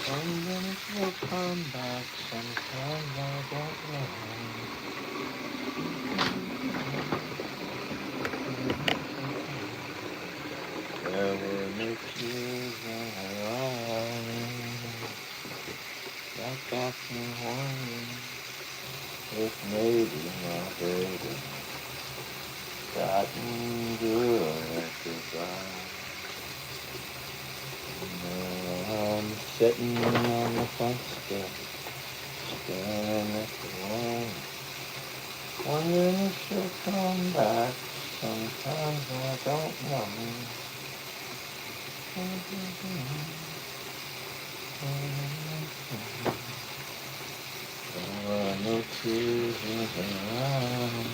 And then it will come back sometimes, I don't know. There were no tears in her eyes. That got me wondering if maybe my baby gotten good at goodbye. Now I'm sitting on the front step, staring at the wall, wondering if she'll come back. Sometimes I don't know. There were no tears in her eyes.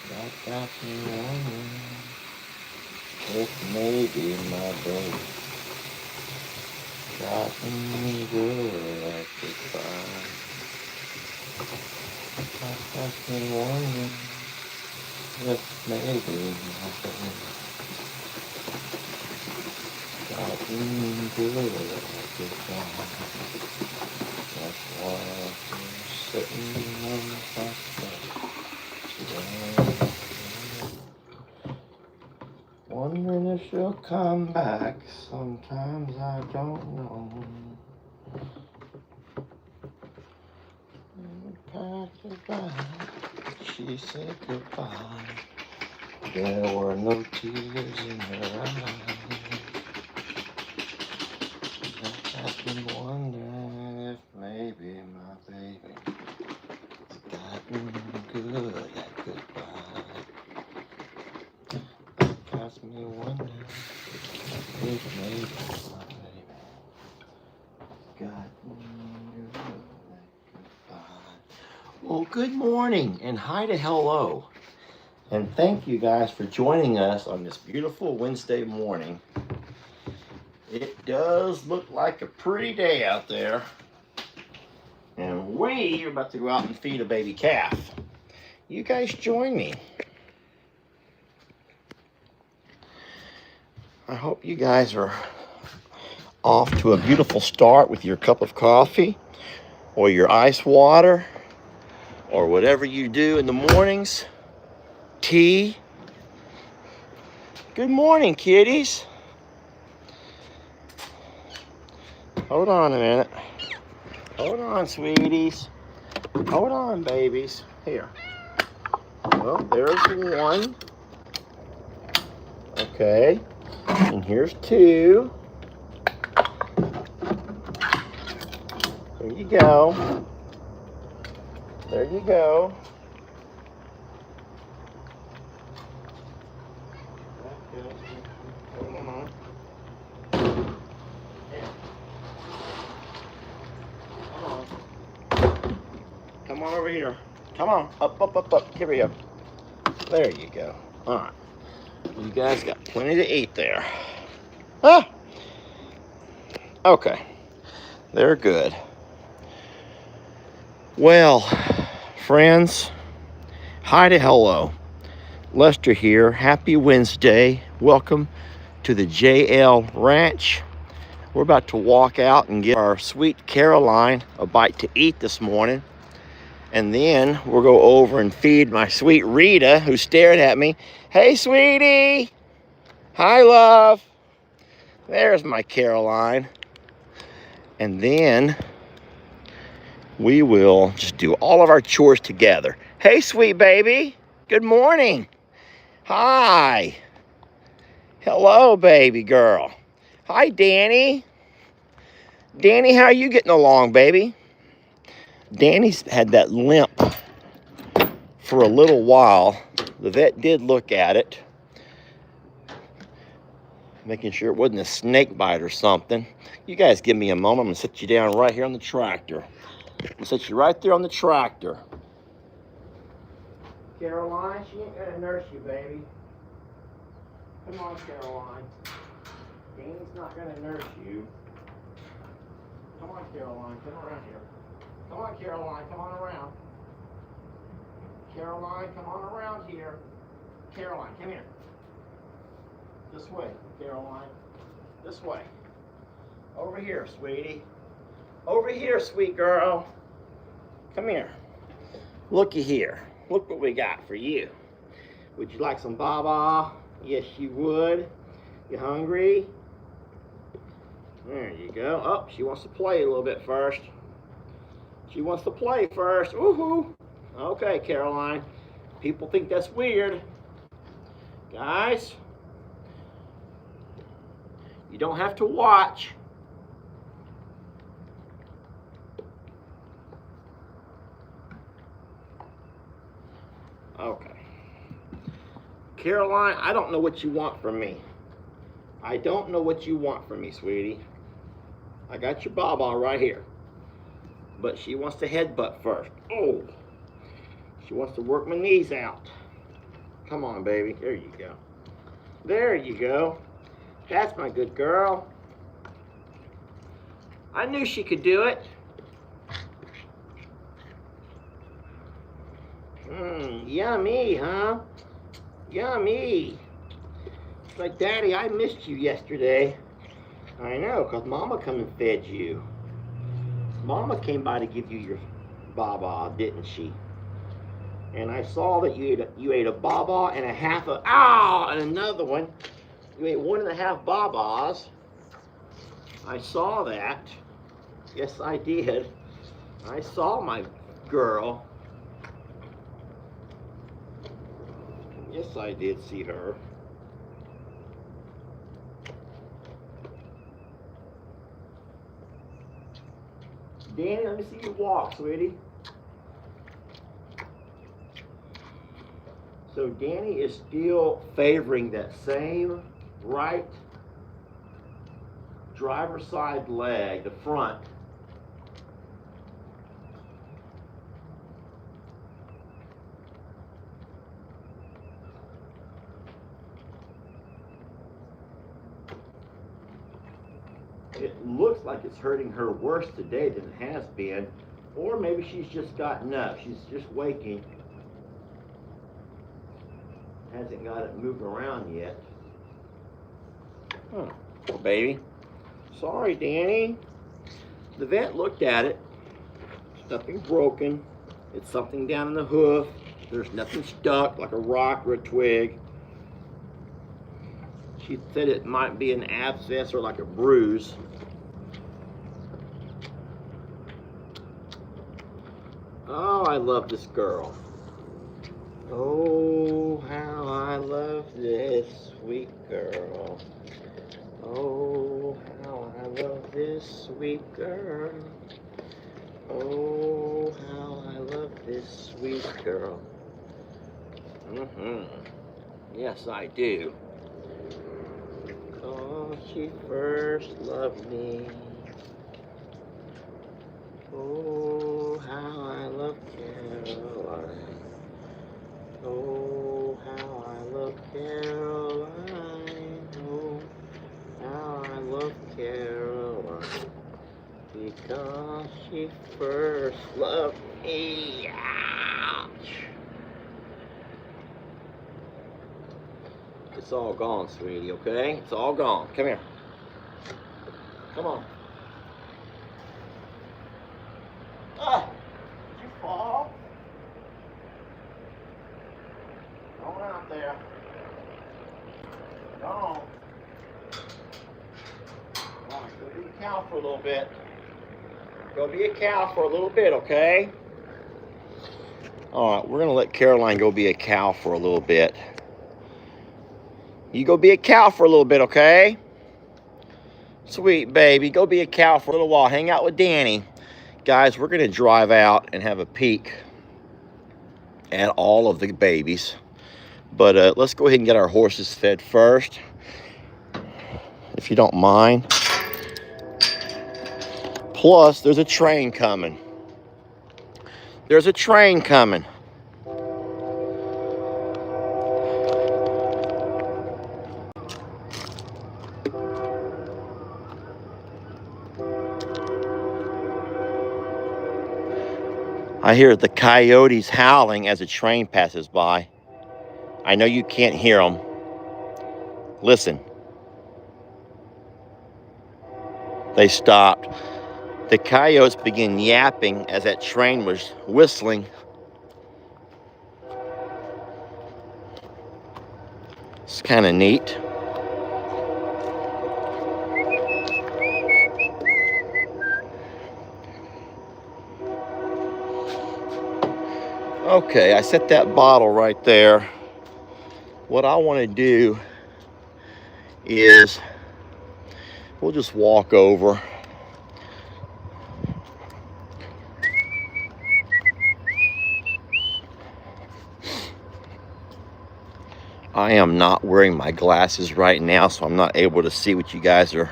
That got me wondering if maybe my baby gotten good at goodbye. That got me wondering if maybe my baby gotten good at goodbye. That's why I'm sitting on the front steps, wondering if she'll come back. Sometimes I don't know. Packed her bag, she said goodbye. There were no tears in her eyes. I've been wondering if maybe my baby has gotten good at goodbye. That got me wondering if maybe my baby gotten good at goodbye. Well, good morning and hi to hello. And thank you guys for joining us on this beautiful Wednesday morning. It does look like a pretty day out there. And we are about to go out and feed a baby calf. You guys join me. I hope you guys are off to a beautiful start with your cup of coffee or your ice water or whatever you do in the mornings. Tea. Good morning, kitties. Hold on a minute. Hold on, sweeties. Hold on, babies. Here. Well, there's one. Okay. And here's two. There you go. There you go. Come on over here. Come on. Up, up, up, up. Here we go. There you go. All right. You guys got plenty to eat there. Ah! Okay. They're good. Well, friends, hi to hello. Lester here. Happy Wednesday. Welcome to the JL Ranch. We're about to walk out and get our sweet Caroline a bite to eat this morning. And then we'll go over and feed my sweet Rita, who's staring at me. Hey, sweetie. Hi, love. There's my Caroline. And then we will just do all of our chores together. Hey, sweet baby. Good morning. Hi. Hello, baby girl. Hi, Danny. Danny, how are you getting along, baby? Danny's had that limp for a little while. The vet did look at it, making sure it wasn't a snake bite or something. You guys give me a moment. I'm going to sit you down right here on the tractor. I'm going to sit you right there on the tractor. Caroline, she ain't going to nurse you, baby. Come on, Caroline. Danny's not going to nurse you. Come on, Caroline. Come around here. Come on, Caroline. Come on around. Caroline, come on around here. Caroline, come here. This way, Caroline. This way. Over here, sweetie. Over here, sweet girl. Come here. Looky here. Look what we got for you. Would you like some baba? Yes, you would. You hungry? There you go. Oh, she wants to play a little bit first. She wants to play first. Woohoo! Okay, Caroline. People think that's weird. Guys, you don't have to watch. Okay. Caroline, I don't know what you want from me. I don't know what you want from me, sweetie. I got your baba right here. But she wants to headbutt first. Oh. She wants to work my knees out. Come on, baby. There you go. There you go. That's my good girl. I knew she could do it. Yummy, huh? Yummy. It's like, Daddy, I missed you yesterday. I know, because Mama come and fed you. Mama came by to give you your baba, didn't she? And I saw that you ate a baba and a half of, and another one. You ate 1.5 babas. I saw that. Yes, I did. I saw my girl. Yes, I did see her. Danny, let me see you walk, sweetie. So Danny is still favoring that same right driver's side leg, the front. It looks like it's hurting her worse today than it has been, or maybe she's just gotten up. She's just waking. Hasn't got it moving around yet. Oh, baby. Sorry, Danny. The vet looked at it. There's nothing broken. It's something down in the hoof. There's nothing stuck like a rock or a twig. She said it might be an abscess or like a bruise. Oh, I love this girl. Oh, how I love this sweet girl. Oh, how I love this sweet girl. Oh, how I love this sweet girl. Yes, I do. Oh, she first loved me. Oh, how I love Caroline. Oh, how I love Caroline. Oh, how I love Caroline. Because she first loved me. Ouch. It's all gone, sweetie, okay? It's all gone. Come here. Come on. Did you fall? Going out there. Go on. Come on, go be a cow for a little bit. Go be a cow for a little bit, okay? All right, we're going to let Caroline go be a cow for a little bit. You go be a cow for a little bit, okay? Sweet baby, go be a cow for a little while. Hang out with Danny. Guys, we're going to drive out and have a peek at all of the babies. But let's go ahead and get our horses fed first, if you don't mind. Plus, there's a train coming. There's a train coming. I hear the coyotes howling as a train passes by. I know you can't hear them. Listen. they stopped. The coyotes began yapping as that train was whistling. It's kind of neat. Okay, I set that bottle right there. What I want to do is we'll just walk over. I am not wearing my glasses right now, so I'm not able to see what you guys are.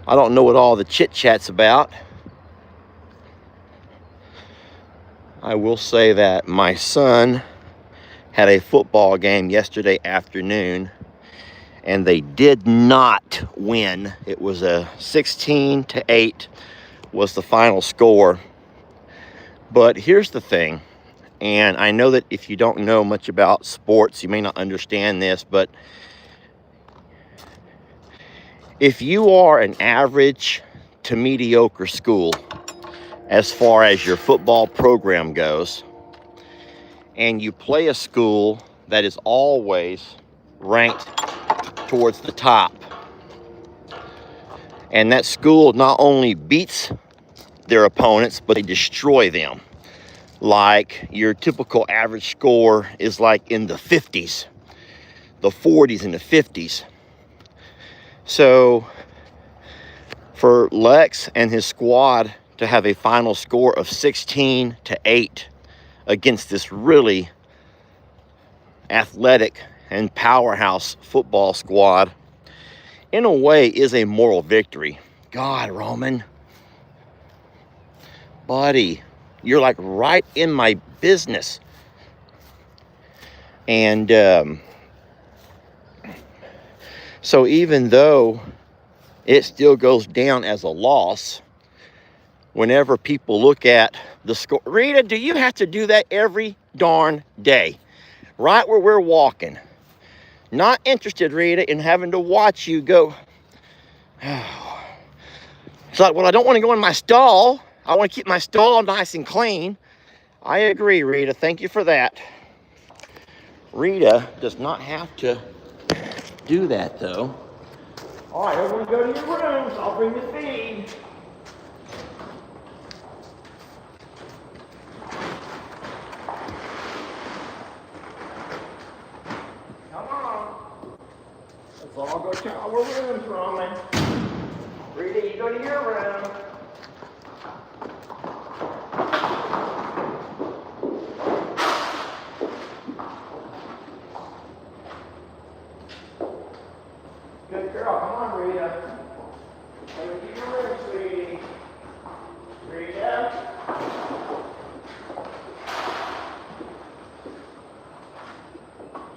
I don't know what all the chit chat's about. I will say that my son had a football game yesterday afternoon, and they did not win. It was a 16-8 was the final score. But here's the thing, and I know that if you don't know much about sports, you may not understand this, but if you are an average to mediocre school as far as your football program goes, and you play a school that is always ranked towards the top, and that school not only beats their opponents, but they destroy them. Like your typical average score is like in the 50s, the 40s and the 50s. So for Lex and his squad to have a final score of 16-8 against this really athletic and powerhouse football squad, in a way, is a moral victory. God, Roman, buddy, you're like right in my business. And so even though it still goes down as a loss, whenever people look at the score, Rita, do you have to do that every darn day? Right where we're walking. Not interested, Rita, in having to watch you go. It's like, well, I don't want to go in my stall. I want to keep my stall nice and clean. I agree, Rita. Thank you for that. Rita does not have to do that, though. All right, everyone go to your rooms. I'll bring the feed. Come on. Let's all go to our rooms, Roman. Rita, you go to your room. Good girl. Come on, Rita. Go to your room, sweetie. Rita.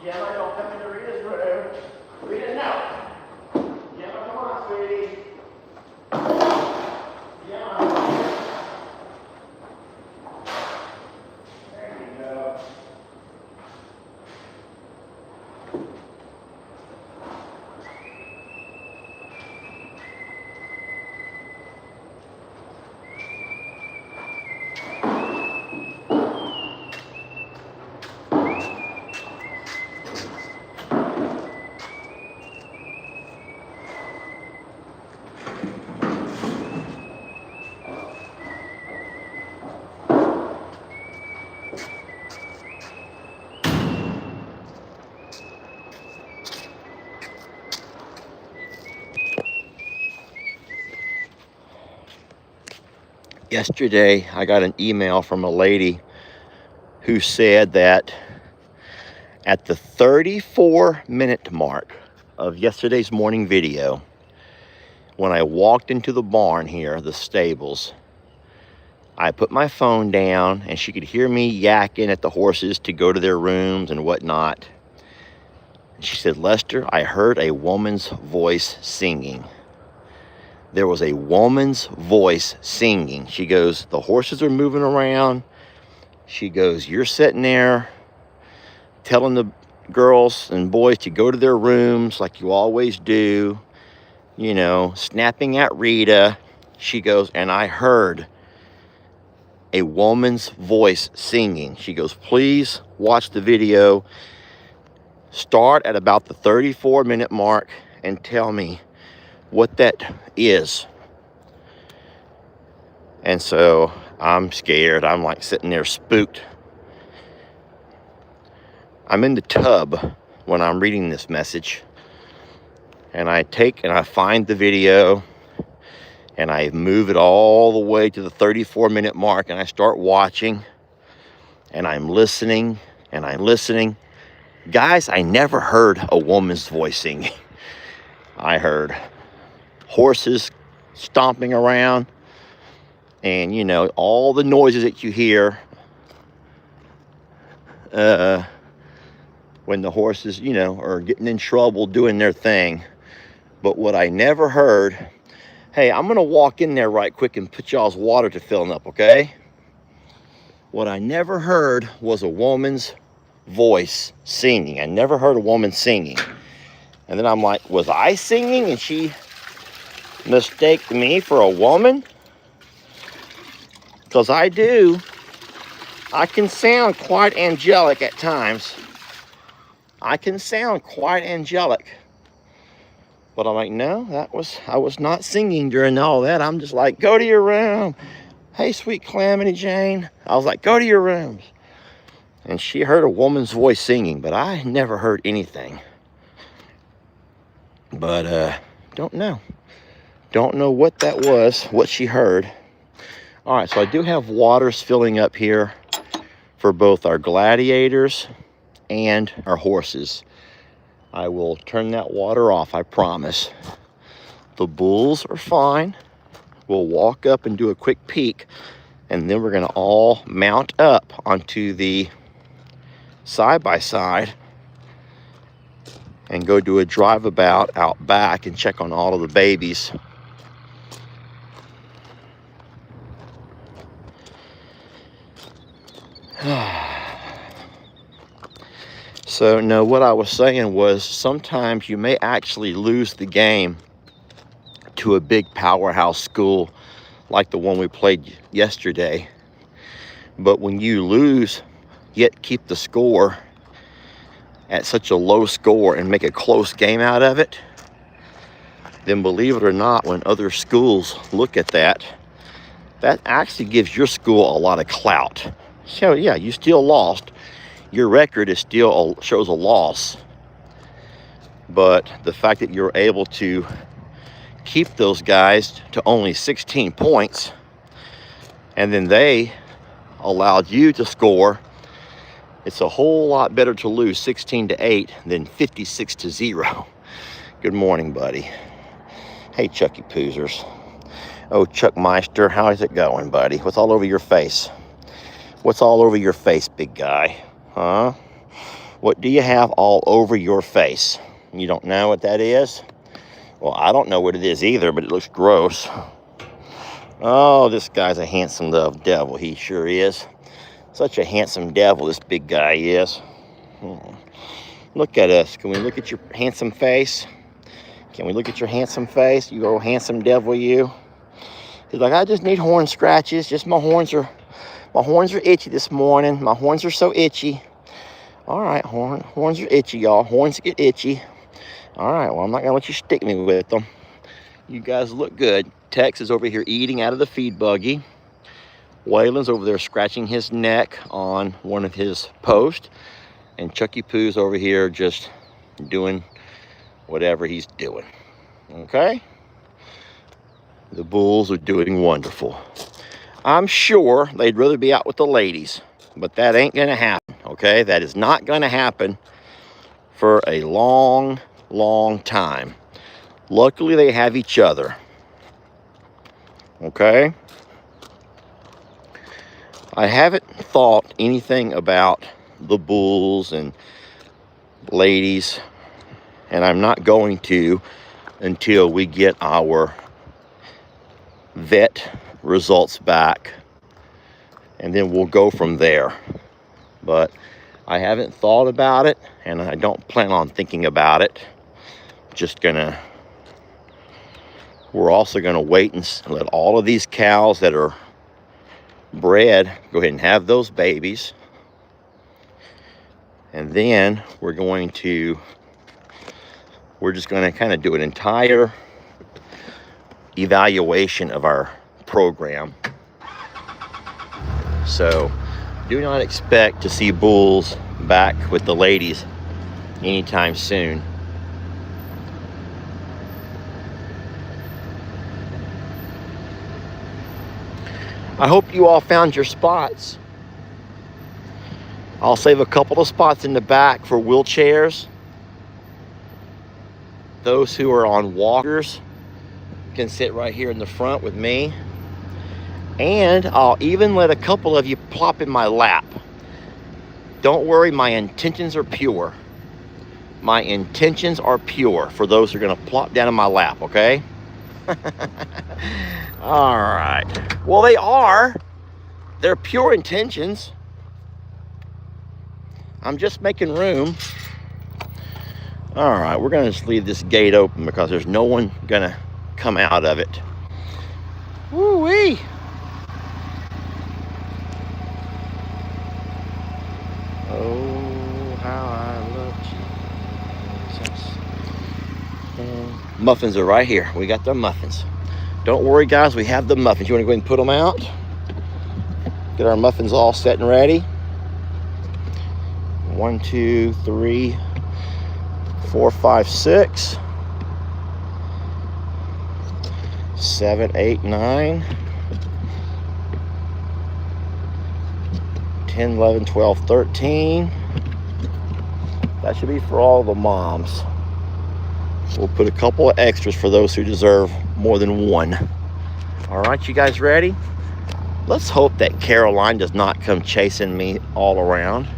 Gemma, don't come into Rita's room. Rita, no. Gemma, come on, sweetie. Gemma. There you go. Yesterday, I got an email from a lady who said that at the 34-minute mark of yesterday's morning video, when I walked into the barn here, the stables, I put my phone down and she could hear me yakking at the horses to go to their rooms and whatnot. And she said, Lester, I heard a woman's voice singing. There was a woman's voice singing. She goes, the horses are moving around. She goes, you're sitting there telling the girls and boys to go to their rooms like you always do. you know, snapping at Rita. She goes, and I heard a woman's voice singing. She goes, please watch the video. Start at about the 34-minute mark and tell me what that is. And so I'm scared. I'm like sitting there spooked. I'm in the tub when I'm reading this message. And I take and I find the video and I move it all the way to the 34-minute mark and I start watching and I'm listening and I'm listening. Guys, I never heard a woman's voice singing. I heard horses stomping around and, you know, all the noises that you hear when the horses, you know, are getting in trouble doing their thing. But what I never heard, hey, I'm going to walk in there right quick and put y'all's water to filling up, okay? What I never heard was a woman's voice singing. I never heard a woman singing. And then I'm like, was I singing and she mistaked me for a woman? Because I do. I can sound quite angelic at times. I can sound quite angelic. But I'm like, no, I was not singing during all that. I'm just like, go to your room. Hey, sweet Calamity Jane. I was like, go to your rooms. And she heard a woman's voice singing, but I never heard anything. But don't know. Don't know what that was, what she heard. All right, so I do have waters filling up here for both our gladiators and our horses. I will turn that water off, I promise. The bulls are fine. We'll walk up and do a quick peek, and then we're gonna all mount up onto the side-by-side and go do a drive about out back and check on all of the babies. So no, what I was saying was sometimes you may actually lose the game to a big powerhouse school like the one we played yesterday. But when you lose, yet keep the score at such a low score and make a close game out of it, then believe it or not, when other schools look at that, that actually gives your school a lot of clout. So yeah, you still lost. Your record is still shows a loss. But the fact that you're able to keep those guys to only 16 points, and then they allowed you to score, it's a whole lot better to lose 16-8 than 56-0. Good morning, buddy. Hey, Chucky Poozers. Oh, Chuck Meister, how is it going, buddy? What's all over your face? What's all over your face, big guy? Huh? What do you have all over your face? You don't know what that is? Well, I don't know what it is either, but it looks gross. Oh, this guy's a handsome little devil. He sure is. Such a handsome devil, this big guy is. Look at us. Can we look at your handsome face? Can we look at your handsome face? You old handsome devil, you. He's like, I just need horn scratches. Just my horns are itchy this morning. My horns are so itchy. All right, horns are itchy, y'all. Horns get itchy. All right, well, I'm not going to let you stick me with them. You guys look good. Tex is over here eating out of the feed buggy. Waylon's over there scratching his neck on one of his posts. And Chucky Poo's over here just doing whatever he's doing. Okay? The bulls are doing wonderful. I'm sure they'd rather be out with the ladies, but that ain't going to happen, okay? That is not going to happen for a long, long time. Luckily, they have each other, okay? I haven't thought anything about the bulls and ladies, and I'm not going to until we get our vet results back, and then we'll go from there. But I haven't thought about it, and I don't plan on thinking about it. Just gonna We're also going to wait and let all of these cows that are bred go ahead and have those babies. And then we're just going to kind of do an entire evaluation of our program. So do not expect to see bulls back with the ladies anytime soon. I hope you all found your spots. I'll save a couple of spots in the back for wheelchairs. Those who are on walkers can sit right here in the front with me. And I'll even let a couple of you plop in my lap. Don't worry, my intentions are pure. My intentions are pure for those who are going to plop down in my lap, okay? All right. Well, they are. They're pure intentions. I'm just making room. All right, we're going to just leave this gate open because there's no one going to come out of it. Woo-wee. Oh, how I love Jesus. And muffins are right here. We got the muffins. Don't worry, guys. We have the muffins. You want to go ahead and put them out? Get our muffins all set and ready. 1, 2, 3, 4, 5, 6, 7, 8, 9, 10, 11, 12, 13. That should be for all the moms. We'll put a couple of extras for those who deserve more than one. All right, you guys ready? Let's hope that Caroline does not come chasing me all around.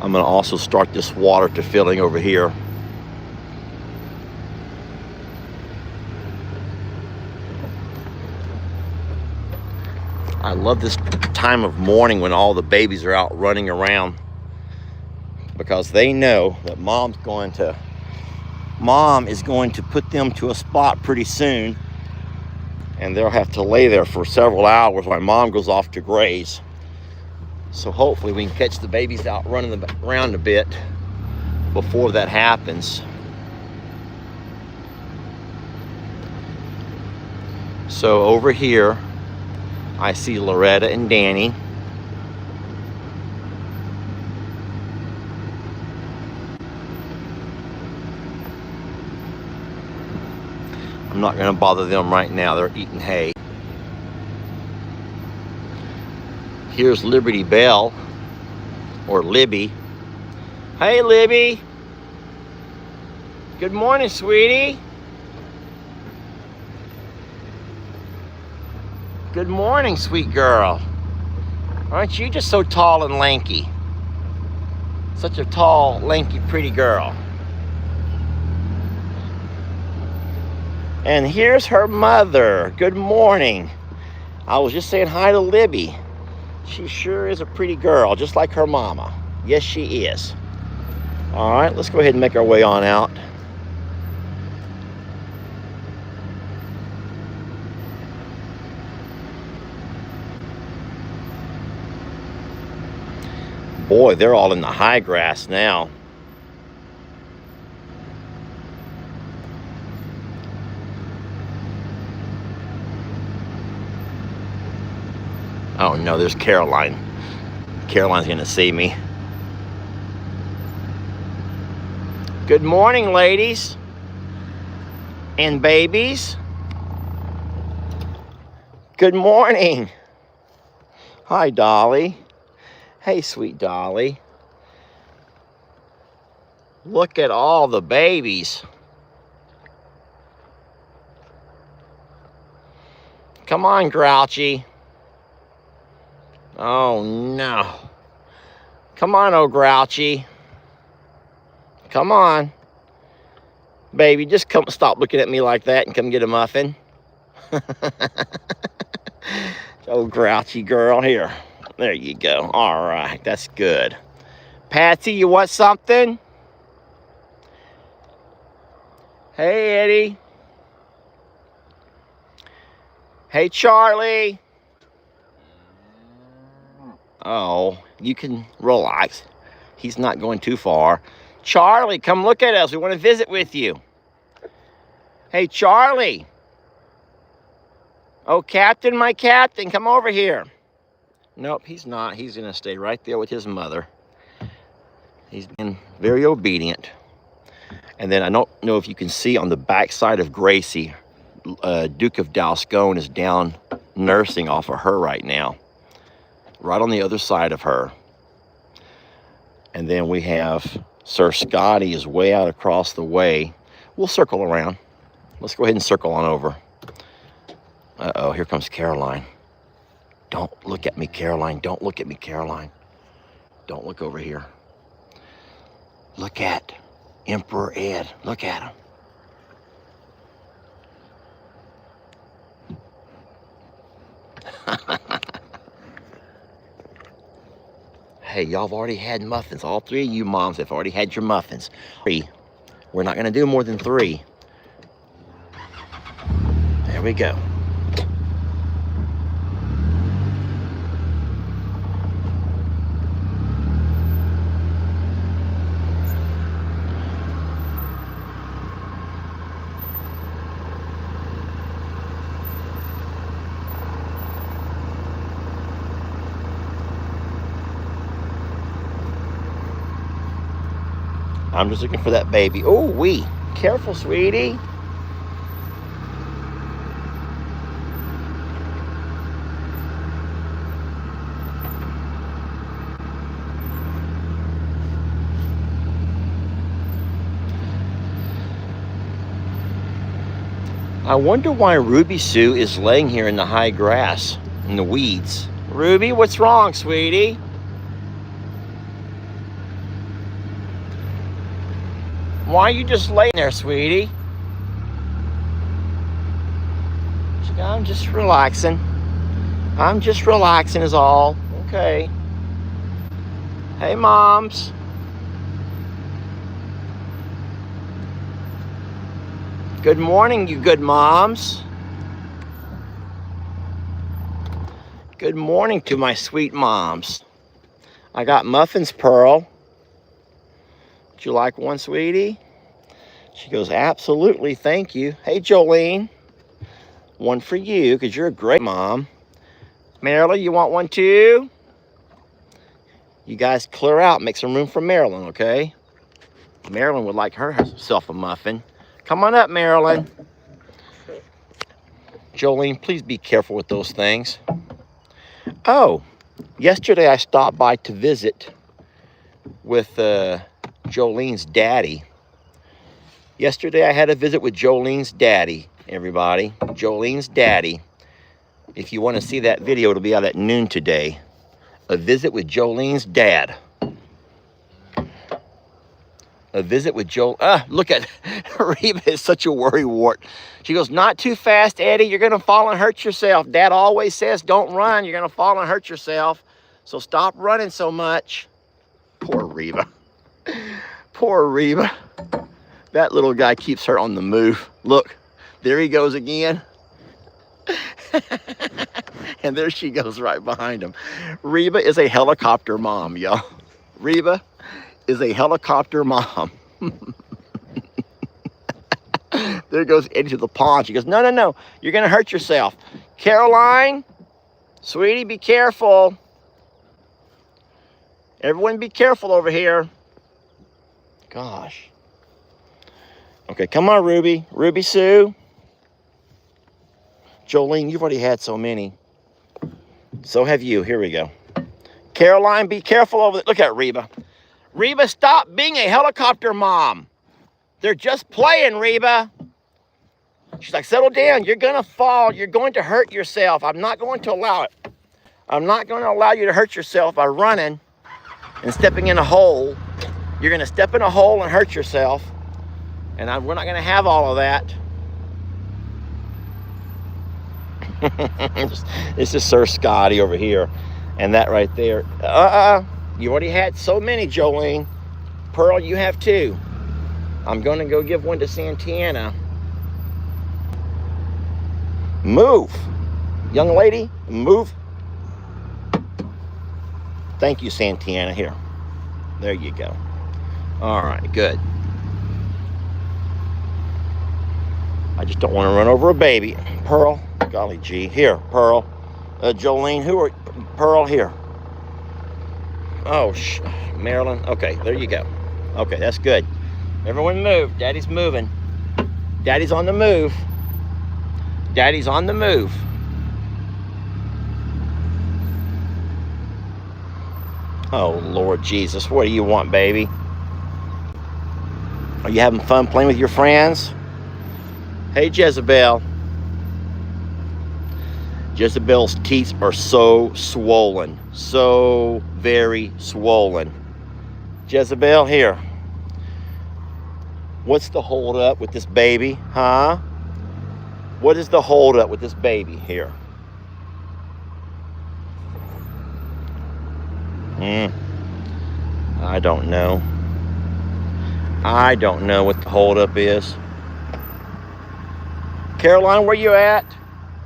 I'm going to also start this water to filling over here. I love this time of morning when all the babies are out running around, because they know that mom is going to put them to a spot pretty soon, and they'll have to lay there for several hours while mom goes off to graze. So hopefully we can catch the babies out running around a bit before that happens. So over here, I see Loretta and Danny. I'm not going to bother them right now. They're eating hay. Here's Liberty Bell, or Libby. Hey, Libby. Good morning, sweetie. Good morning, sweet girl. Aren't you just so tall and lanky? Such a tall, lanky, pretty girl. And here's her mother. Good morning. I was just saying hi to Libby. She sure is a pretty girl, just like her mama. Yes, she is. All right, let's go ahead and make our way on out. Boy, they're all in the high grass now. Oh no, there's Caroline. Caroline's gonna see me. Good morning, ladies and babies. Good morning. Hi, Dolly. Hey, sweet Dolly. Look at all the babies. Come on, Grouchy. Oh, no. Come on, oh Grouchy. Come on. Baby, just come stop looking at me like that and come get a muffin. Oh, Grouchy girl. Here. There you go. All right. That's good. Patsy, you want something? Hey, Eddie. Hey, Charlie. Oh, you can relax. He's not going too far. Charlie, come look at us. We want to visit with you. Hey, Charlie. Oh, Captain, my captain, come over here. Nope, he's not. He's going to stay right there with his mother. He's been very obedient. And then I don't know if you can see on the backside of Gracie, Duke of Dalscone is down nursing off of her right now. Right on the other side of her. And then we have Sir Scotty is way out across the way. We'll circle around. Let's go ahead and circle on over. Uh-oh, here comes Caroline. Don't look at me, Caroline. Don't look at me, Caroline. Don't look over here. Look at Emperor Ed. Look at him. Hey, y'all have already had muffins. All three of you moms have already had your muffins. We're not going to do more than 3. There we go. I'm just looking for that baby. Oh, careful, sweetie. I wonder why Ruby Sue is laying here in the high grass, in the weeds. Ruby, what's wrong, sweetie? Why are you just laying there, sweetie? I'm just relaxing. I'm just relaxing is all. Okay. Hey, moms. Good morning, you good moms. Good morning to my sweet moms. I got muffins, Pearl. Would you like one, sweetie? She goes, absolutely, thank you. Hey, Jolene. One for you, because you're a great mom. Marilyn, you want one too? You guys clear out, make some room for Marilyn, okay? Marilyn would like herself a muffin. Come on up, Marilyn. Jolene, please be careful with those things. Oh, yesterday I stopped by to visit with Jolene's daddy. Yesterday I had a visit with Jolene's daddy, everybody. Jolene's daddy. If you want to see that video, it'll be out at noon today. A visit with Jolene's dad. A visit with look at Reeba is such a worrywart. She goes, not too fast, Eddie. You're going to fall and hurt yourself. Dad always says, don't run. You're going to fall and hurt yourself. So stop running so much. Poor Reeba. Poor Reeba. That little guy keeps her on the move. Look, there he goes again. And there she goes right behind him. Reeba is a helicopter mom, y'all. Reeba is a helicopter mom. There goes Eddie to the pond. She goes, no, no, no. You're going to hurt yourself. Caroline, sweetie, be careful. Everyone be careful over here. Gosh. Okay, come on, Ruby. Ruby Sue. Jolene, you've already had so many. So have you. Here we go. Caroline, be careful over there. Look at Reeba. Reeba, stop being a helicopter mom. They're just playing, Reeba. She's like, settle down. You're going to fall. You're going to hurt yourself. I'm not going to allow it. I'm not going to allow you to hurt yourself by running and stepping in a hole. You're going to step in a hole and hurt yourself. And we're not going to have all of that. This is Sir Scotty over here. And that right there. You already had so many, Jolene. Pearl, you have 2. I'm going to go give one to Santana. Move. Young lady, move. Thank you, Santana. Here. There you go. All right, good. I just don't want to run over a baby. Pearl, golly gee. Here, Pearl. Jolene, who are... Pearl, here. Oh, Marilyn. Okay, there you go. Okay, that's good. Everyone move. Daddy's moving. Daddy's on the move. Daddy's on the move. Oh, Lord Jesus. What do you want, baby? Are you having fun playing with your friends? Hey, Jezebel. Jezebel's teeth are so swollen. So very swollen. Jezebel, here. What's the hold up with this baby, huh? What is the hold up with this baby here? I don't know. I don't know what the hold up is. Caroline, where you at?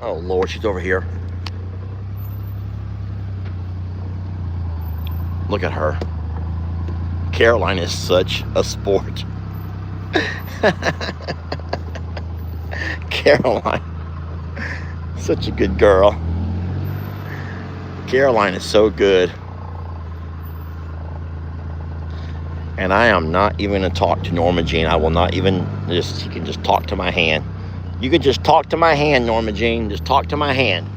Oh, Lord, she's over here. Look at her. Caroline is such a sport. Caroline. Such a good girl. Caroline is so good. And I am not even going to talk to Norma Jean. I will not even she can just talk to my hand. You can just talk to my hand, Norma Jean. Just talk to my hand.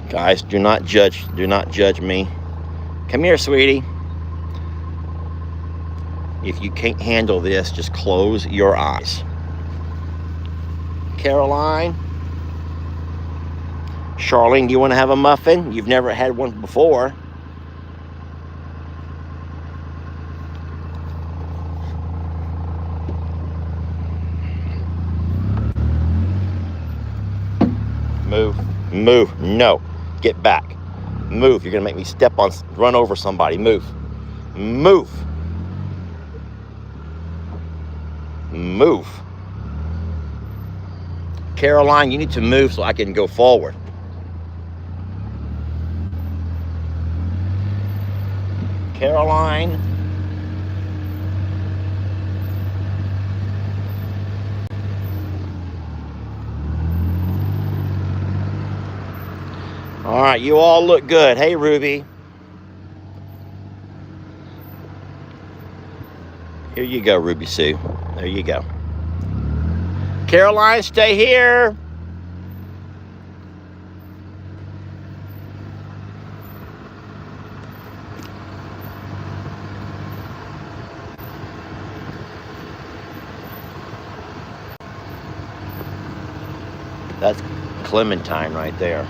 Guys, do not judge. Do not judge me. Come here, sweetie. If you can't handle this, just close your eyes. Caroline. Charlene, do you want to have a muffin? You've never had one before. Move. Move. No. Get back. Move. You're going to make me run over somebody. Move. Move. Move. Caroline, you need to move so I can go forward. Caroline. All right, you all look good. Hey, Ruby. Here you go, Ruby Sue. There you go. Caroline, stay here. That's Clementine right there.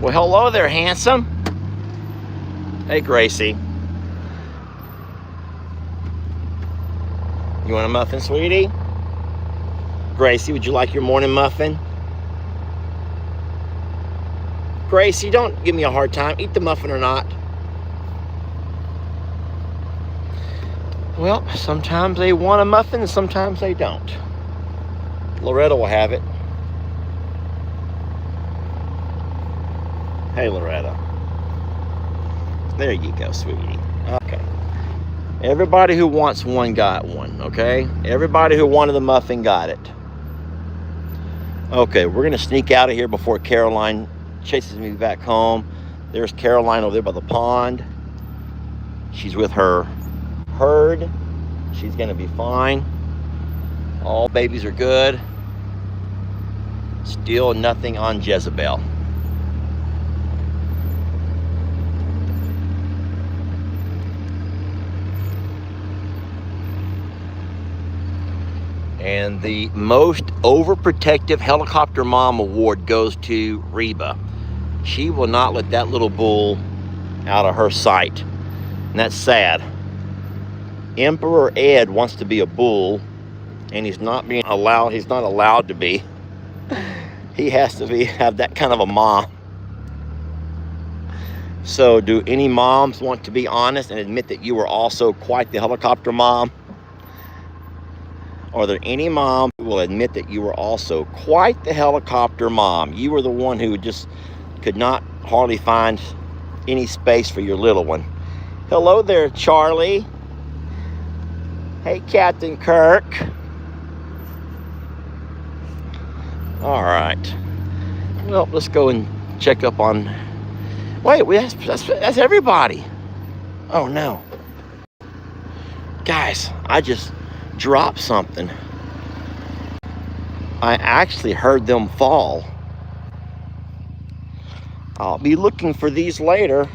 Well, hello there, handsome. Hey, Gracie. You want a muffin, sweetie? Gracie, would you like your morning muffin? Gracie, don't give me a hard time. Eat the muffin or not. Well, sometimes they want a muffin and sometimes they don't. Loretta will have it. Hey, Loretta. There you go, sweetie. Okay. Everybody who wants one got one, okay? Everybody who wanted the muffin got it. Okay, we're going to sneak out of here before Caroline chases me back home. There's Caroline over there by the pond. She's with her herd. She's going to be fine. All babies are good. Still nothing on Jezebel. And the most overprotective helicopter mom award goes to Reeba. She will not let that little bull out of her sight. And that's sad. Emperor Ed wants to be a bull, and he's not allowed to be. He has to have that kind of a mom. So do any moms want to be honest and admit that you were also quite the helicopter mom? Are there any moms who will admit that you were also quite the helicopter mom? You were the one who just could not hardly find any space for your little one. Hello there, Charlie. Hey, Captain Kirk. All right. Well, let's go and check up on... Wait, that's everybody. Oh, no. Guys, I just dropped something. I actually heard them fall. I'll be looking for these later.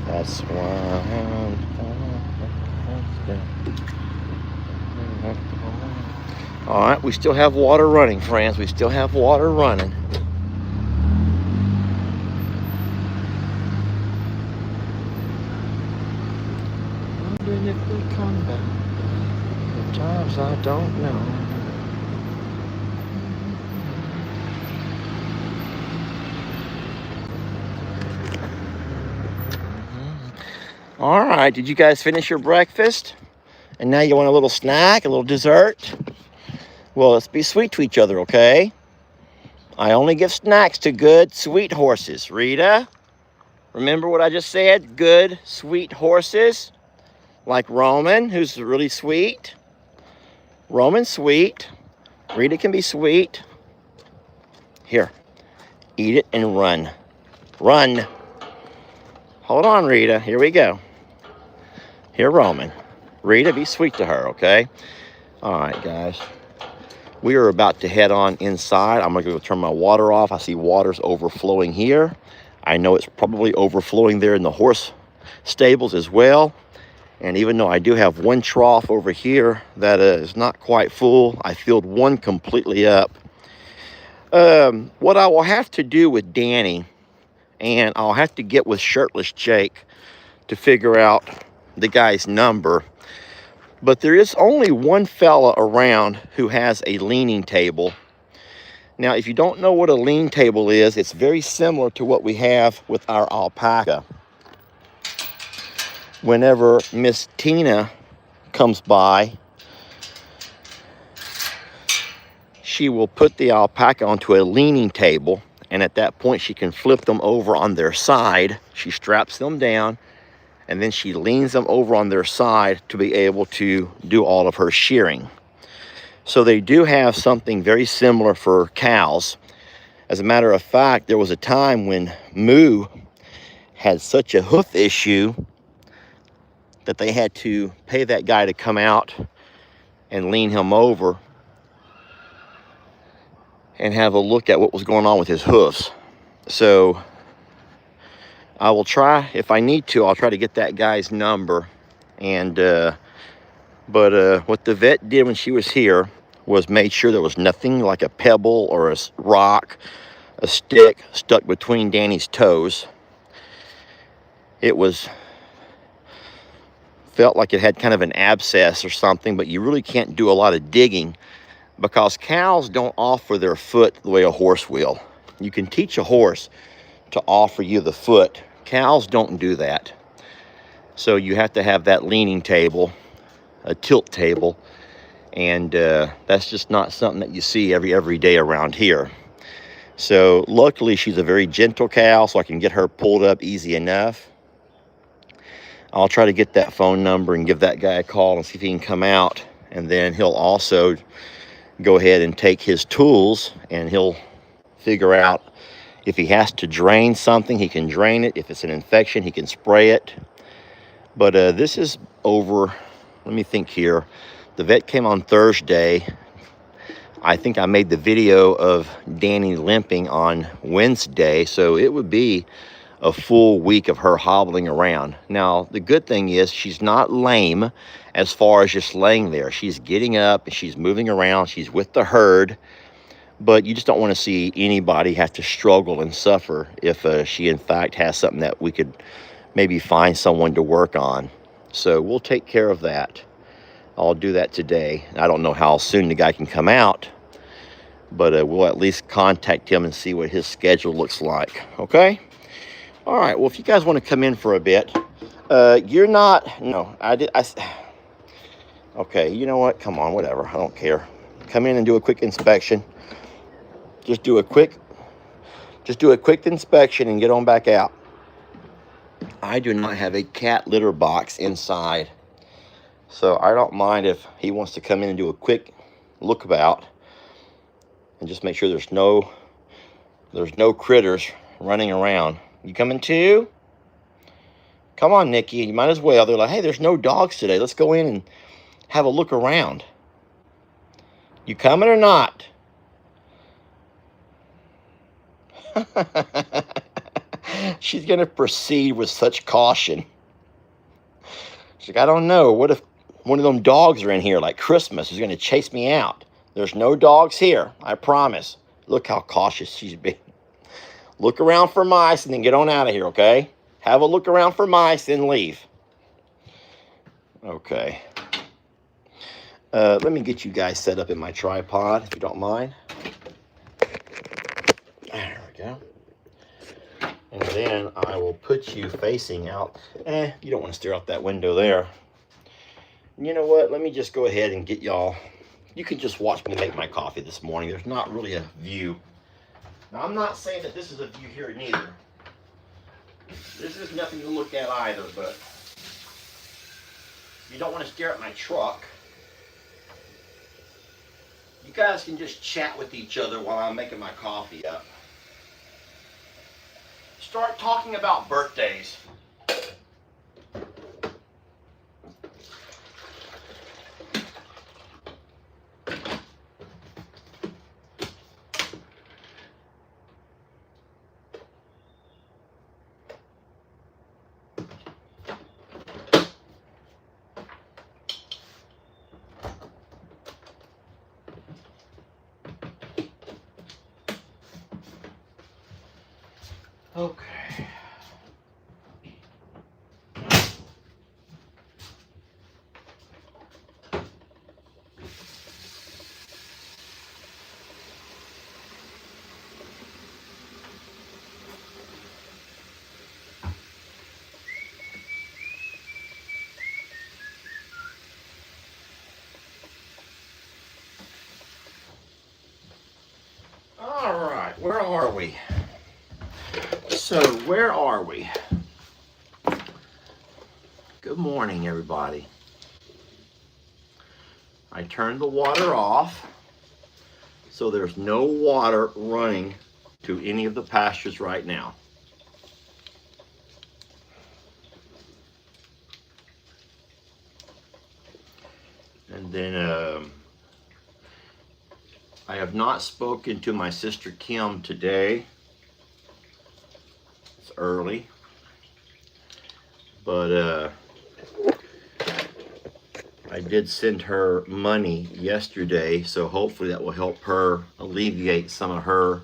That's why. All right, we still have water running, friends. We still have water running. Wondering if we come back. Sometimes I don't know. All right, did you guys finish your breakfast? And now you want a little snack, a little dessert? Well, let's be sweet to each other, okay? I only give snacks to good, sweet horses. Rita, remember what I just said? Good, sweet horses. Like Roman, who's really sweet. Roman's sweet. Rita can be sweet. Here, eat it and run. Run. Hold on, Rita. Here we go. Here, Roman. Rita, be sweet to her, okay? All right, guys. We are about to head on inside. I'm going to go turn my water off. I see water's overflowing here. I know it's probably overflowing there in the horse stables as well. And even though I do have one trough over here that is not quite full, I filled one completely up. What I will have to do with Danny, and I'll have to get with Shirtless Jake to figure out the guy's number. But there is only one fella around who has a leaning table. Now, if you don't know what a lean table is, it's very similar to what we have with our alpaca. Whenever Miss Tina comes by, she will put the alpaca onto a leaning table, and at that point she can flip them over on their side. She straps them down, and then she leans them over on their side to be able to do all of her shearing. So they do have something very similar for cows. As a matter of fact, there was a time when Moo had such a hoof issue that they had to pay that guy to come out and lean him over and have a look at what was going on with his hoofs. So I will try, if I need to, I'll try to get that guy's number. And what the vet did when she was here was made sure there was nothing like a pebble or a rock, a stick stuck between Danny's toes. It felt like it had kind of an abscess or something, but you really can't do a lot of digging because cows don't offer their foot the way a horse will. You can teach a horse to offer you the foot. Cows don't do that. So you have to have that leaning table, a tilt table, and that's just not something that you see every day around here. So luckily she's a very gentle cow, so I can get her pulled up easy enough. I'll try to get that phone number and give that guy a call and see if he can come out. And then he'll also go ahead and take his tools and he'll figure out if he has to drain something, he can drain it. If it's an infection, he can spray it. But this is over, let me think here. The vet came on Thursday. I think I made the video of Danny limping on Wednesday, so it would be a full week of her hobbling around. Now, the good thing is she's not lame as far as just laying there. She's getting up and she's moving around. She's with the herd, but you just don't want to see anybody have to struggle and suffer if she in fact has something that we could maybe find someone to work on. So we'll take care of that. I'll do that today. I don't know how soon the guy can come out, but we'll at least contact him and see what his schedule looks like. Okay? All right. Well, if you guys want to come in for a bit, you're not. No, okay. You know what? Come on. Whatever. I don't care. Come in and do a quick inspection. Just do a quick inspection and get on back out. I do not have a cat litter box inside, so I don't mind if he wants to come in and do a quick look about and just make sure there's no critters running around. You coming too? Come on, Nikki. You might as well. They're like, hey, there's no dogs today. Let's go in and have a look around. You coming or not? She's going to proceed with such caution. She's like, I don't know. What if one of them dogs are in here like Christmas? Is going to chase me out. There's no dogs here. I promise. Look how cautious she's been. Look around for mice and then get on out of here, okay? Have a look around for mice and leave. Okay. Let me get you guys set up in my tripod, if you don't mind. There we go. And then I will put you facing out. You don't want to stare out that window there. You know what? Let me just go ahead and get y'all. You can just watch me make my coffee this morning. There's not really a view. Now, I'm not saying that this is a view here neither. This is nothing to look at either, but you don't want to stare at my truck. You guys can just chat with each other while I'm making my coffee up. Start talking about birthdays. Okay. All right, where are we? So, where are we? Good morning, everybody. I turned the water off, so there's no water running to any of the pastures right now. And then I have not spoken to my sister Kim today. It's early, but I did send her money yesterday, so hopefully that will help her alleviate some of her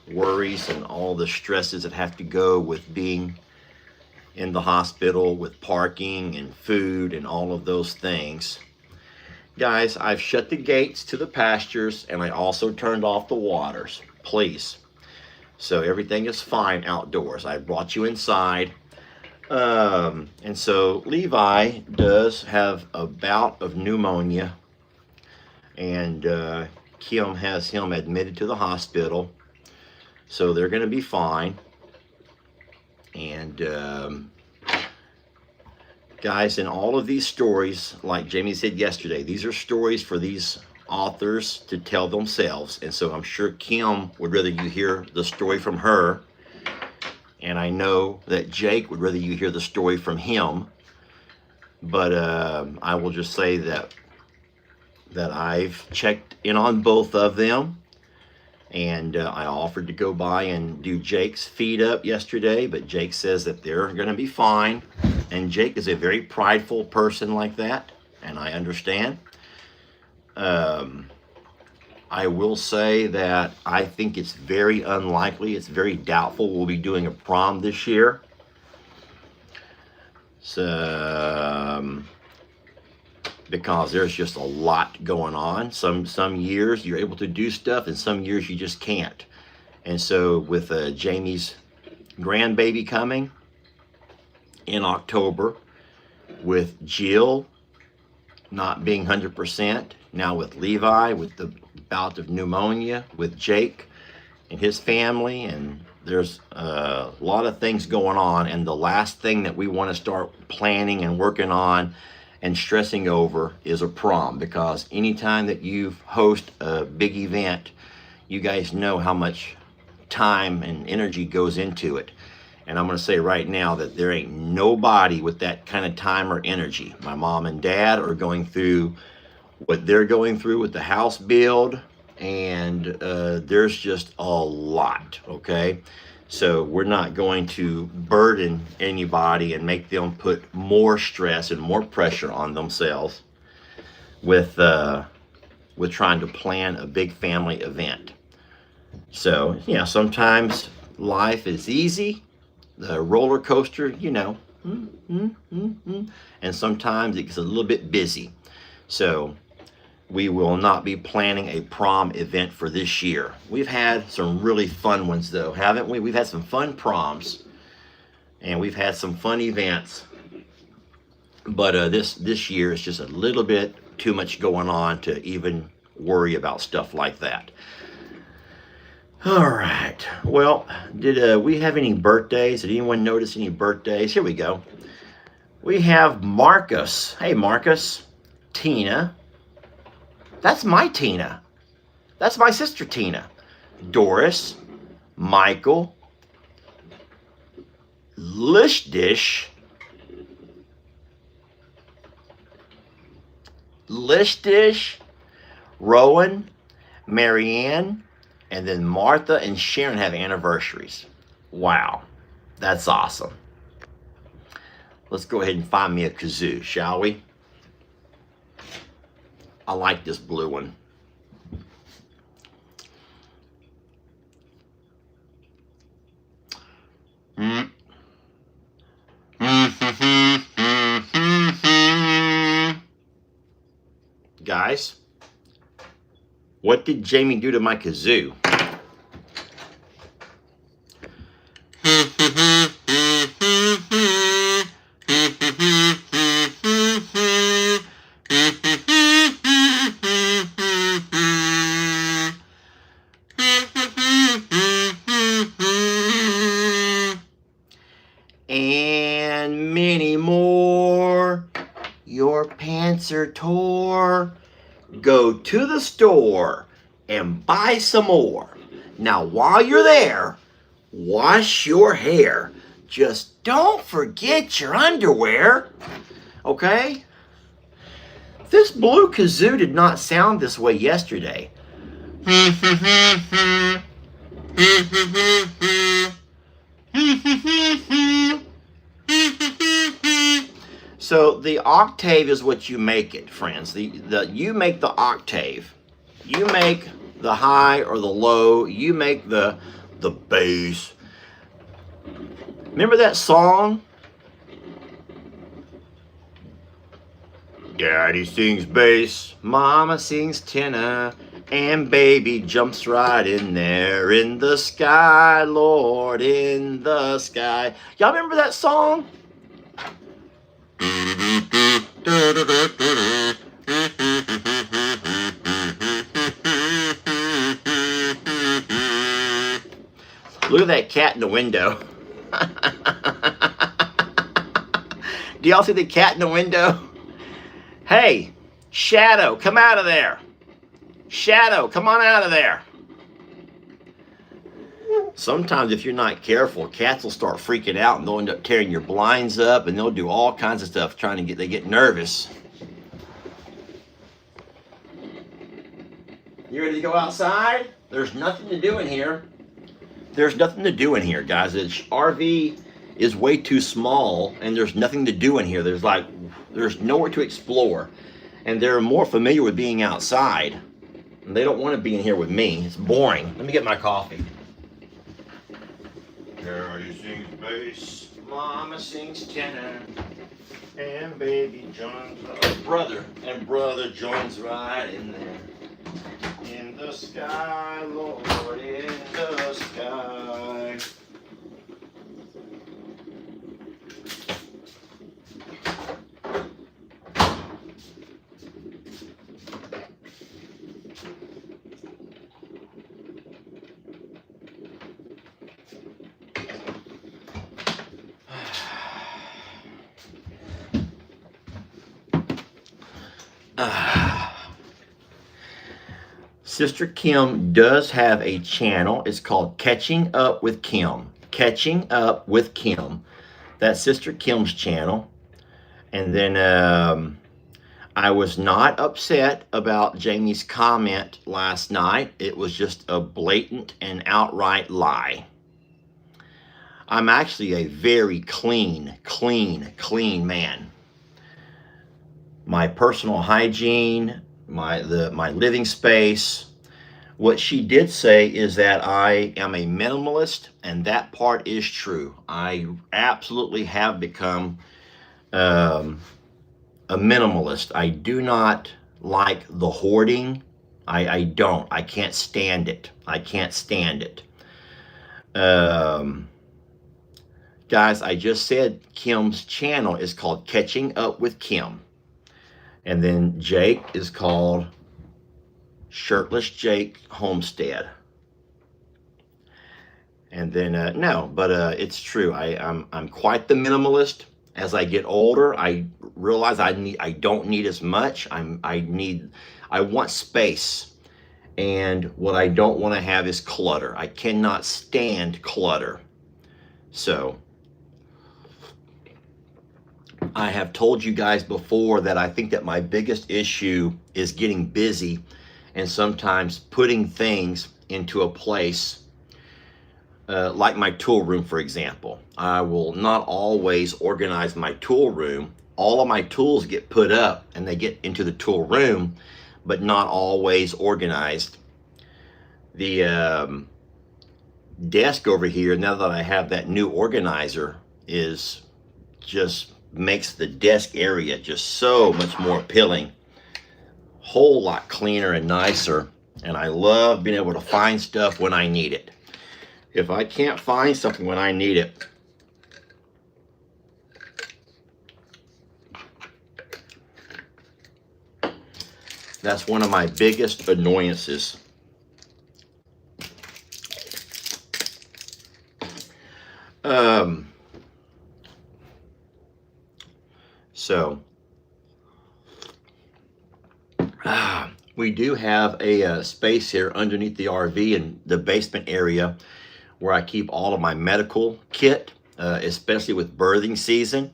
worries and all the stresses that have to go with being in the hospital, with parking and food and all of those things. Guys, I've shut the gates to the pastures and I also turned off the waters, please. So everything is fine outdoors. I brought you inside. And so Levi does have a bout of pneumonia, and Kim has him admitted to the hospital, so they're going to be fine. And guys, in all of these stories, like Jamie said yesterday, these are stories for these authors to tell themselves. And so I'm sure Kim would rather you hear the story from her. And I know that Jake would rather you hear the story from him. But I will just say that I've checked in on both of them. And I offered to go by and do Jake's feed up yesterday, but Jake says that they're going to be fine. And Jake is a very prideful person like that, and I understand. I will say that I think it's very unlikely, it's very doubtful we'll be doing a prom this year. So, because there's just a lot going on. Some years you're able to do stuff, and some years you just can't. And so with Jamie's grandbaby coming in October, with Jill not being 100%, now with Levi, with the bout of pneumonia, with Jake and his family, and there's a lot of things going on. And the last thing that we want to start planning and working on and stressing over is a prom, because anytime that you host a big event, you guys know how much time and energy goes into it. And I'm going to say right now that there ain't nobody with that kind of time or energy. My mom and dad are going through what they're going through with the house build, and there's just a lot, okay? So we're not going to burden anybody and make them put more stress and more pressure on themselves with trying to plan a big family event. So, yeah, sometimes life is easy, the roller coaster, you know, and sometimes it gets a little bit busy. So we will not be planning a prom event for this year. We've had some really fun ones though, haven't we? We've had some fun proms, and we've had some fun events. But this year is just a little bit too much going on to even worry about stuff like that. All right. Well, did we have any birthdays? Did anyone notice any birthdays? Here we go. We have Marcus. Hey, Marcus. Tina. That's my Tina. That's my sister Tina. Doris. Michael. Lishdish. Rowan. Marianne. And then Martha and Sharon have anniversaries. Wow, that's awesome. Let's go ahead and find me a kazoo, shall we? I like this blue one. Guys, what did Jamie do to my kazoo? And many more. Your pants are tore. Go to the store and buy some more. Now, while you're there, wash your hair. Just don't forget your underwear. Okay? This blue kazoo did not sound this way yesterday. So the octave is what you make it, friends. You make the octave. You make the high or the low. You make the bass. Remember that song? Daddy sings bass, Mama sings tenor, and baby jumps right in there in the sky, Lord, in the sky. Y'all remember that song? Look at that cat in the window. Do y'all see the cat in the window? Hey, Shadow, come out of there. Shadow, come on out of there. Sometimes if you're not careful, cats will start freaking out and they'll end up tearing your blinds up and they'll do all kinds of stuff trying to they get nervous. You ready to go outside? There's nothing to do in here. There's nothing to do in here, guys. The RV is way too small and there's nothing to do in here. There's nowhere to explore. And they're more familiar with being outside. And they don't want to be in here with me. It's boring. Let me get my coffee. Daddy sings bass, Mama sings tenor, and baby joins brother joins right in there. In the sky, Lord, in the sky. Sister Kim does have a channel. It's called Catching Up with Kim. Catching Up with Kim. That's Sister Kim's channel. And then I was not upset about Jamie's comment last night. It was just a blatant and outright lie. I'm actually a very clean man. My personal hygiene, my living space. What she did say is that I am a minimalist, and that part is true. I absolutely have become a minimalist. I do not like the hoarding. I don't. I can't stand it. I can't stand it. Guys, I just said Kim's channel is called Catching Up with Kim. And then Jake is called Shirtless Jake Homestead. And then it's true. I'm quite the minimalist. As I get older, I realize I don't need as much. I want space. And what I don't want to have is clutter. I cannot stand clutter. So I have told you guys before that I think that my biggest issue is getting busy and sometimes putting things into a place, like my tool room, for example. I will not always organize my tool room. All of my tools get put up and they get into the tool room, but not always organized. The desk over here, now that I have that new organizer, is just makes the desk area just so much more appealing. Whole lot cleaner and nicer. And I love being able to find stuff when I need it. If I can't find something when I need it, that's one of my biggest annoyances. We do have a space here underneath the RV in the basement area where I keep all of my medical kit, especially with birthing season.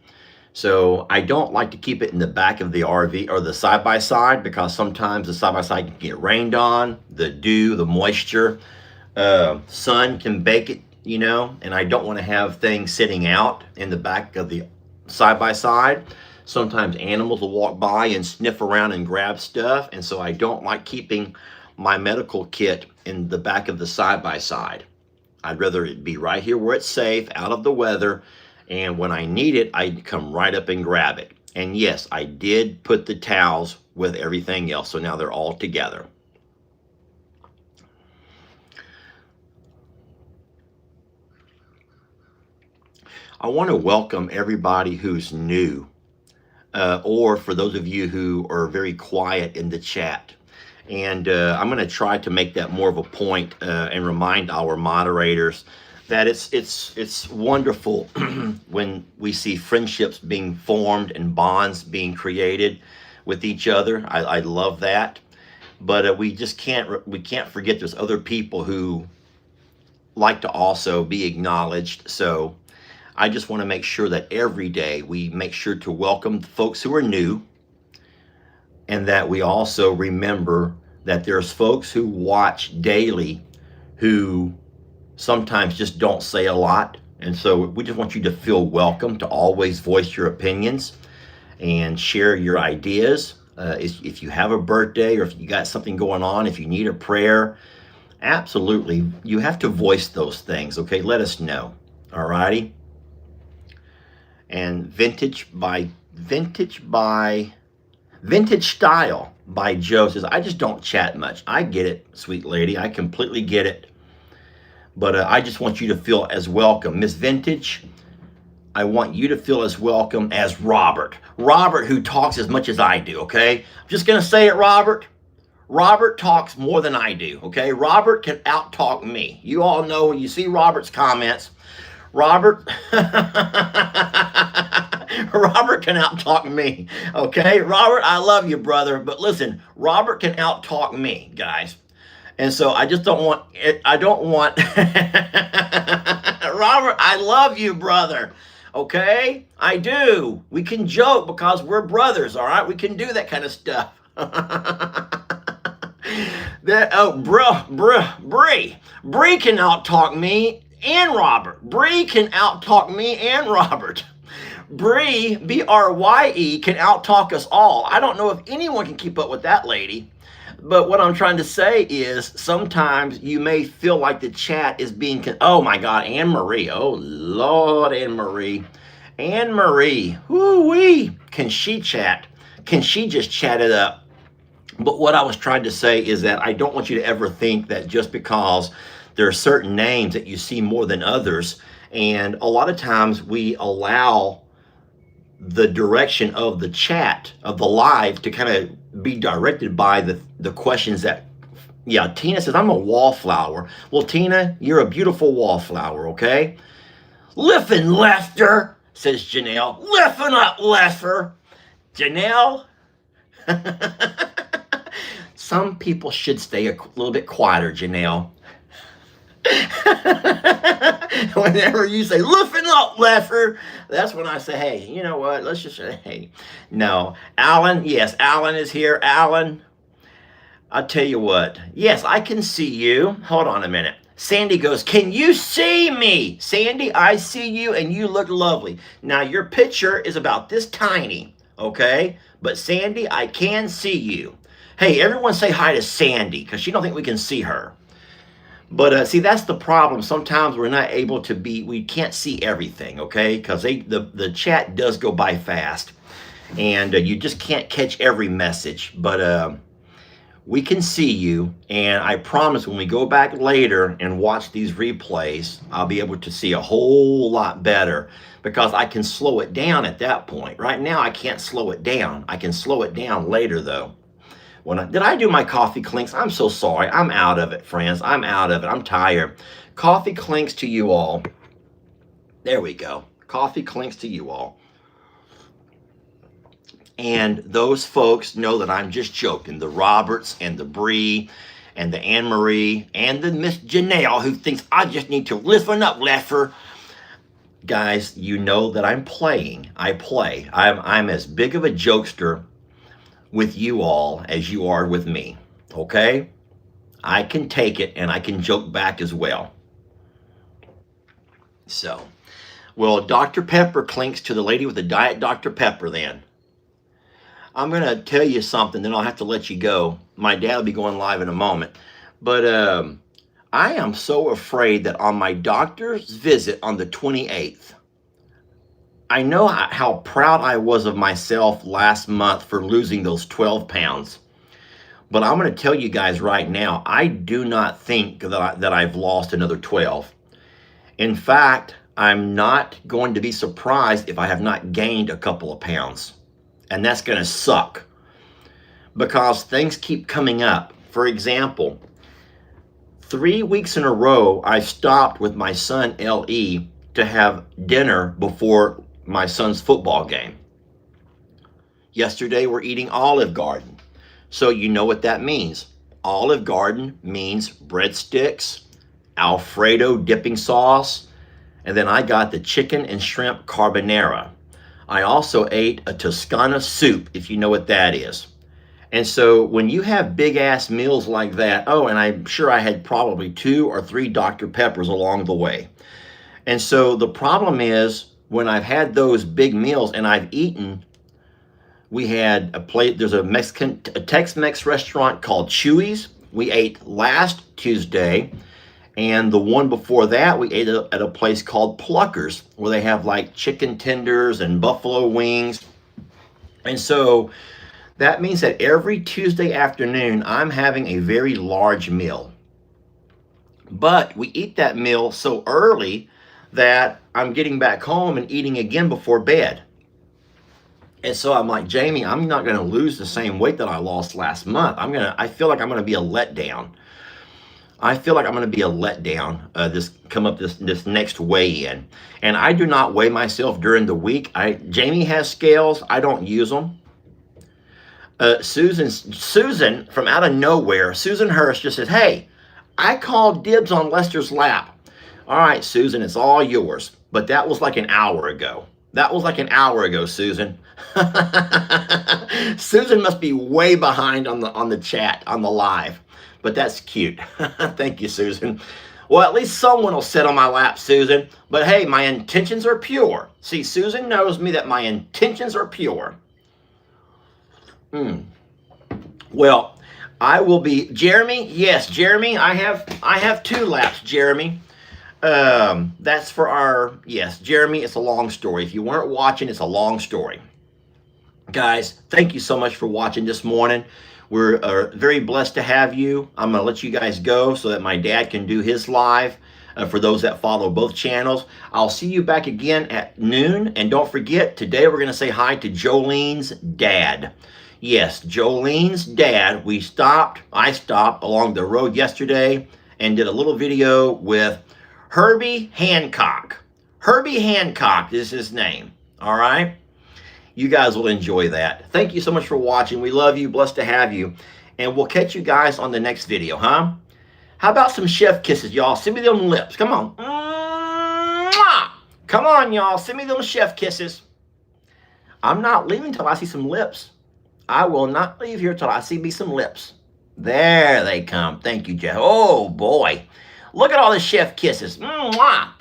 So I don't like to keep it in the back of the RV or the side-by-side, because sometimes the side-by-side can get rained on, the dew, the moisture, sun can bake it, you know, and I don't want to have things sitting out in the back of the side-by-side. Sometimes animals will walk by and sniff around and grab stuff, and so I don't like keeping my medical kit in the back of the side-by-side. I'd rather it be right here where it's safe, out of the weather, and when I need it, I come right up and grab it. And yes, I did put the towels with everything else, so now they're all together. I want to welcome everybody who's new, or for those of you who are very quiet in the chat. And I'm going to try to make that more of a point and remind our moderators that it's wonderful when we see friendships being formed and bonds being created with each other. I love that, but we can't forget there's other people who like to also be acknowledged. So I just want to make sure that every day we make sure to welcome the folks who are new, and that we also remember that there's folks who watch daily who sometimes just don't say a lot. And so we just want you to feel welcome to always voice your opinions and share your ideas. If you have a birthday or if you got something going on, if you need a prayer, absolutely, you have to voice those things, okay? Let us know, all righty? And Vintage Style by Joe says, I just don't chat much. I get it, sweet lady. I completely get it. But I just want you to feel as welcome. Miss Vintage, I want you to feel as welcome as Robert. Robert, who talks as much as I do, okay? I'm just going to say it, Robert. Robert talks more than I do, okay? Robert can out-talk me. You all know when you see Robert's comments, Robert, Robert can out-talk me, okay? Robert, I love you, brother. But listen, Robert can out-talk me, guys. And so I just don't want, Robert, I love you, brother. Okay? I do. We can joke because we're brothers, all right? We can do that kind of stuff. Bree can out-talk me and Robert. Bree can out-talk me and Robert. Bree, B-R-Y-E, can out-talk us all. I don't know if anyone can keep up with that lady. But what I'm trying to say is sometimes you may feel like the chat is being, oh my God, Anne Marie. Oh Lord, Anne Marie. Anne Marie, whoo-wee. Can she chat? Can she just chat it up? But what I was trying to say is that I don't want you to ever think that just because there are certain names that you see more than others, and a lot of times we allow the direction of the chat, of the live, to kind of be directed by the questions that, yeah, Tina says, I'm a wallflower. Well, Tina, you're a beautiful wallflower, okay? Liffin' Lefter, says Janelle. Liffin' up, Leffer. Janelle, some people should stay a little bit quieter, Janelle. Whenever you say, liffin' up, Leffer, that's when I say, hey, you know what? Let's just say, hey. No. Alan, yes, Alan is here. Alan, I'll tell you what. Yes, I can see you. Hold on a minute. Sandy goes, can you see me? Sandy, I see you and you look lovely. Now, your picture is about this tiny, okay? But Sandy, I can see you. Hey, everyone say hi to Sandy because she don't think we can see her. But see, that's the problem. Sometimes we're not able to we can't see everything, okay? Because the chat does go by fast. And you just can't catch every message. But we can see you. And I promise when we go back later and watch these replays, I'll be able to see a whole lot better. Because I can slow it down at that point. Right now, I can't slow it down. I can slow it down later, though. Did I do my coffee clinks? I'm so sorry. I'm out of it, friends. I'm out of it. I'm tired. Coffee clinks to you all. There we go. Coffee clinks to you all. And those folks know that I'm just joking. The Roberts and the Bree and the Anne Marie and the Miss Janelle who thinks I just need to liffen up, Leffer. Guys, you know that I'm playing. I play. I'm as big of a jokester with you all as you are with me, okay? I can take it and I can joke back as well. So, well, Dr. Pepper clinks to the lady with the Diet Dr. Pepper then. I'm going to tell you something, then I'll have to let you go. My dad will be going live in a moment. But I am so afraid that on my doctor's visit on the 28th, I know how proud I was of myself last month for losing those 12 pounds. But I'm going to tell you guys right now, I do not think that I've lost another 12. In fact, I'm not going to be surprised if I have not gained a couple of pounds. And that's going to suck. Because things keep coming up. For example, 3 weeks in a row, I stopped with my son LE to have dinner before my son's football game. Yesterday, we're eating Olive Garden. So you know what that means. Olive Garden means breadsticks, Alfredo dipping sauce, and then I got the chicken and shrimp carbonara. I also ate a Toscana soup, if you know what that is. And so when you have big ass meals like that, oh, and I'm sure I had probably 2 or 3 Dr. Peppers along the way. And so the problem is when I've had those big meals and I've eaten, we had a plate, there's a Tex-Mex restaurant called Chewy's. We ate last Tuesday. And the one before that, we ate at a place called Pluckers, where they have like chicken tenders and buffalo wings. And so that means that every Tuesday afternoon, I'm having a very large meal. But we eat that meal so early that I'm getting back home and eating again before bed. And so I'm like, Jamie, I'm not going to lose the same weight that I lost last month. I feel like I'm going to be a letdown. This next weigh-in. And I do not weigh myself during the week. Jamie has scales. I don't use them. Susan from out of nowhere, Susan Hurst just says, hey, I called dibs on Lester's lap. All right, Susan, it's all yours. But that was like an hour ago. Susan. Susan must be way behind on the chat, on the live. But that's cute. Thank you, Susan. Well, at least someone will sit on my lap, Susan. But hey, my intentions are pure. See, Susan knows me that my intentions are pure. Well, I will be Jeremy. Yes, Jeremy. I have 2 laps, Jeremy. That's for our Jeremy. It's a long story. If you weren't watching, it's a long story. Guys, thank you so much for watching this morning. We're very blessed to have you. I'm going to let you guys go so that my dad can do his live. For those that follow both channels, I'll see you back again at noon. And don't forget, today we're going to say hi to Jolene's dad. Yes, Jolene's dad. I stopped along the road yesterday and did a little video with Herbie Hancock. Herbie Hancock is his name. All right. You guys will enjoy that. Thank you so much for watching. We love you. Blessed to have you. And we'll catch you guys on the next video, huh? How about some chef kisses, y'all? Send me them lips. Come on. Mwah! Come on, y'all. Send me them chef kisses. I'm not leaving till I see some lips. I will not leave here till I see me some lips. There they come. Thank you, Jeff. Oh, boy. Look at all the chef kisses. Mwah!